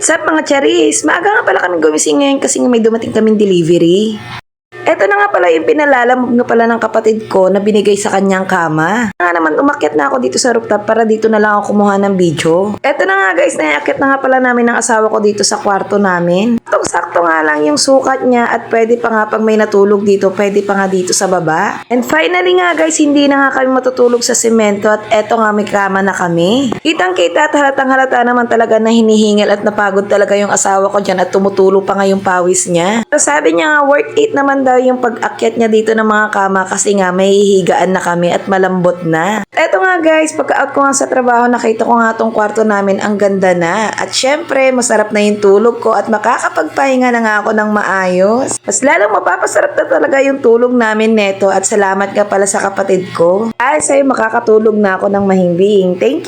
What's up mga charis? Maaga nga pala kami gumising ngayon kasi may dumating kaming delivery. Eto na nga pala yung pinalalamog na pala ng kapatid ko na binigay sa kanyang kama. Nga naman umakyat na ako dito sa rooftop para dito na lang ako kumuha ng video. Eto na nga guys, naiakyat na nga pala namin ng asawa ko dito sa kwarto namin. Sakto nga lang yung sukat niya at pwede pa nga pag may natulog dito, pwede pa nga dito sa baba. And finally nga guys, hindi na nga kami matutulog sa semento at eto nga may kama na kami. Kitang kita at halatang halata naman talaga na hinihingal at napagod talaga yung asawa ko dyan at tumutulo pa nga yung pawis niya. So sabi niya nga worth it naman daw yung pag-akyat niya dito ng mga kama kasi nga may hihigaan na kami at malambot na. Eto nga guys, pagka-out ko nga sa trabaho, nakita ko nga tong kwarto namin, ang ganda na. At syempre, masarap na yung tulog ko at makakapagpahinga na nga ako ng maayos. Mas lalong mapapasarap na talaga yung tulog namin neto at salamat nga pala sa kapatid ko. Ay, sa'yo makakatulog na ako ng mahimbing. Thank you!